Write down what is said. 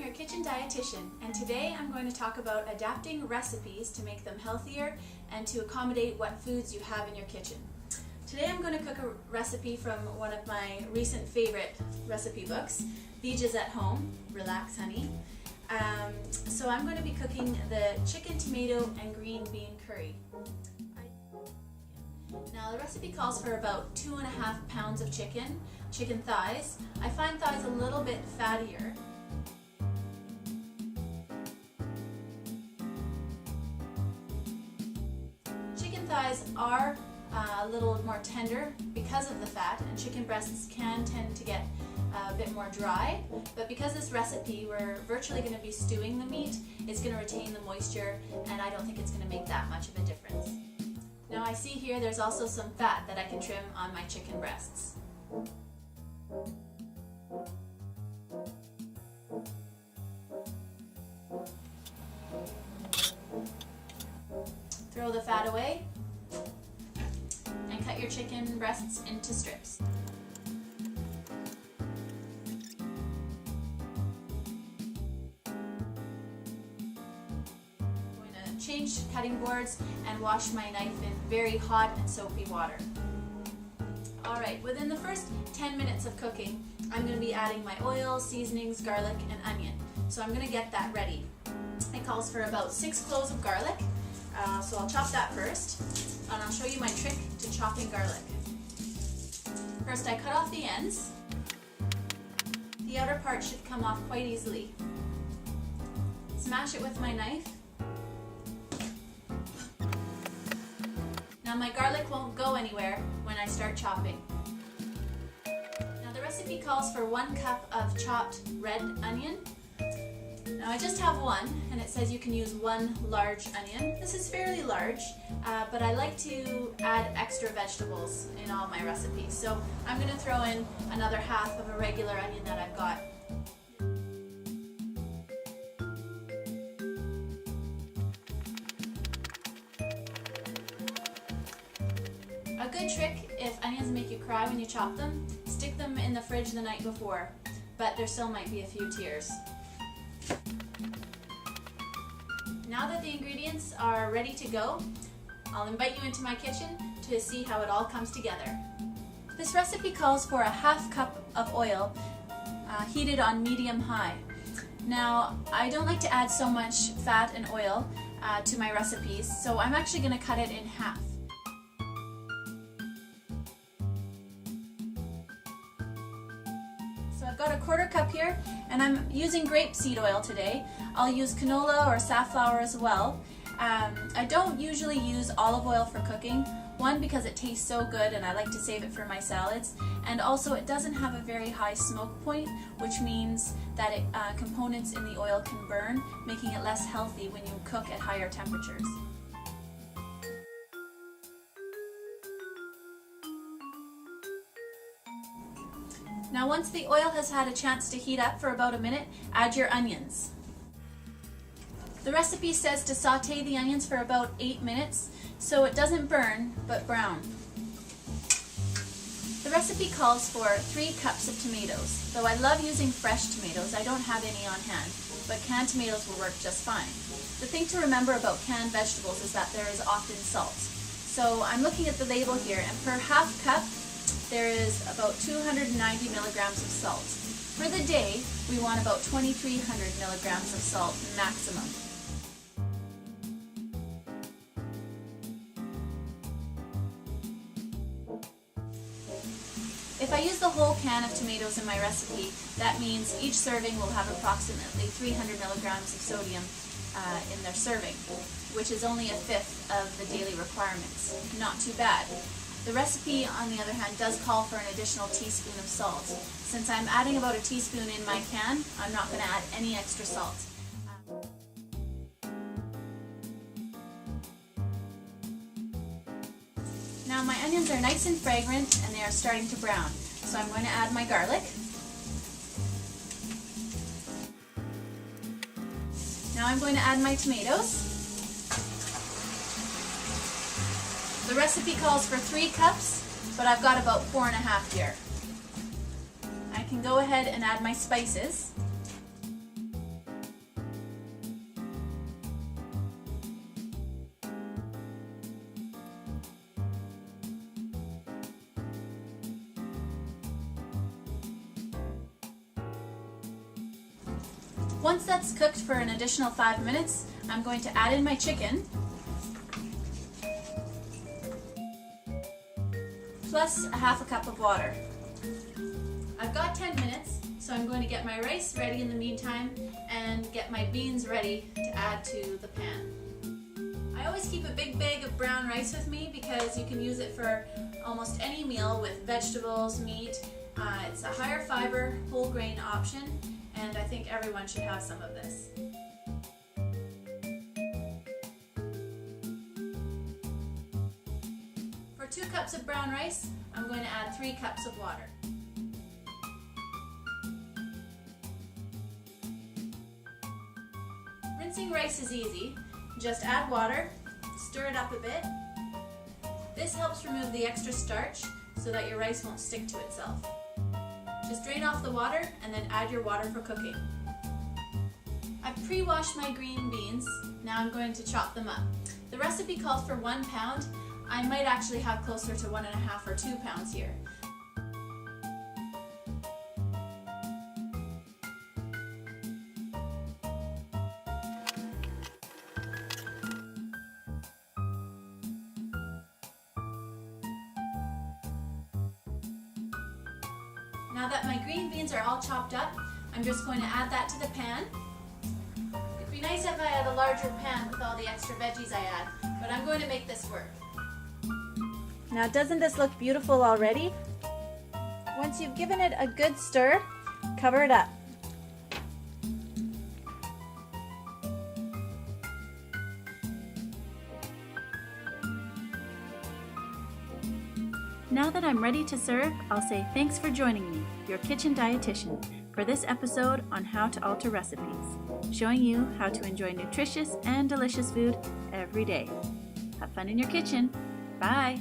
your kitchen dietitian, and today I'm going to talk about adapting recipes to make them healthier and to accommodate what foods you have in your kitchen. Today I'm going to cook a recipe from one of my recent favorite recipe books, Veggies at Home, Relax Honey. So I'm going to be cooking the chicken, tomato, and green bean curry. Now the recipe calls for about 2.5 pounds of chicken thighs. I find thighs a little bit fattier. Chicken thighs are a little more tender because of the fat, and chicken breasts can tend to get a bit more dry, but because this recipe we're virtually going to be stewing the meat, it's going to retain the moisture, and I don't think it's going to make that much of a difference. Now I see here there's also some fat that I can trim on my chicken breasts. Throw the fat away and cut your chicken breasts into strips. Change cutting boards and wash my knife in very hot and soapy water. Alright, within the first 10 minutes of cooking, I'm going to be adding my oil, seasonings, garlic, and onion. So I'm going to get that ready. It calls for about 6 cloves of garlic, so I'll chop that first, and I'll show you my trick to chopping garlic. First I cut off the ends. The outer part should come off quite easily. Smash it with my knife. Now my garlic won't go anywhere when I start chopping. Now the recipe calls for 1 cup of chopped red onion. Now I just have one, and it says you can use 1 large onion. This is fairly large, but I like to add extra vegetables in all my recipes. So I'm going to throw in another half of a regular onion that I've got. A good trick, if onions make you cry when you chop them, stick them in the fridge the night before, but there still might be a few tears. Now that the ingredients are ready to go, I'll invite you into my kitchen to see how it all comes together. This recipe calls for a 1/2 cup of oil heated on medium-high. Now, I don't like to add so much fat and oil to my recipes, so I'm actually going to cut it in half. So I've got a 1/4 cup here, and I'm using grapeseed oil today. I'll use canola or safflower as well. I don't usually use olive oil for cooking. One, because it tastes so good and I like to save it for my salads, and also it doesn't have a very high smoke point, which means that components in the oil can burn, making it less healthy when you cook at higher temperatures. Now once the oil has had a chance to heat up for about a minute, add your onions. The recipe says to saute the onions for about 8 minutes, so it doesn't burn, but brown. The recipe calls for 3 cups of tomatoes. Though I love using fresh tomatoes, I don't have any on hand, but canned tomatoes will work just fine. The thing to remember about canned vegetables is that there is often salt. So I'm looking at the label here, and per 1/2 cup, there is about 290 milligrams of salt. For the day, we want about 2,300 milligrams of salt maximum. If I use the whole can of tomatoes in my recipe, that means each serving will have approximately 300 milligrams of sodium in their serving, which is only 1/5 of the daily requirements. Not too bad. The recipe, on the other hand, does call for an additional teaspoon of salt. Since I'm adding about a teaspoon in my can, I'm not going to add any extra salt. Now my onions are nice and fragrant and they are starting to brown, so I'm going to add my garlic. Now I'm going to add my tomatoes. The recipe calls for 3 cups, but I've got about 4.5 here. I can go ahead and add my spices. Once that's cooked for an additional 5 minutes, I'm going to add in my chicken, plus a half a cup of water. I've got 10 minutes, so I'm going to get my rice ready in the meantime and get my beans ready to add to the pan. I always keep a big bag of brown rice with me because you can use it for almost any meal with vegetables, meat. It's a higher fiber, whole grain option, and I think everyone should have some of this. For 2 cups of brown rice, I'm going to add 3 cups of water. Rinsing rice is easy. Just add water, stir it up a bit. This helps remove the extra starch so that your rice won't stick to itself. Just drain off the water and then add your water for cooking. I've pre-washed my green beans. Now I'm going to chop them up. The recipe calls for 1 pound. I might actually have closer to 1.5 or 2 pounds here. Now that my green beans are all chopped up, I'm just going to add that to the pan. It'd be nice if I had a larger pan with all the extra veggies I add, but I'm going to make this work. Now doesn't this look beautiful already? Once you've given it a good stir, cover it up. Now that I'm ready to serve, I'll say thanks for joining me, your kitchen dietitian, for this episode on how to alter recipes, showing you how to enjoy nutritious and delicious food every day. Have fun in your kitchen. Bye!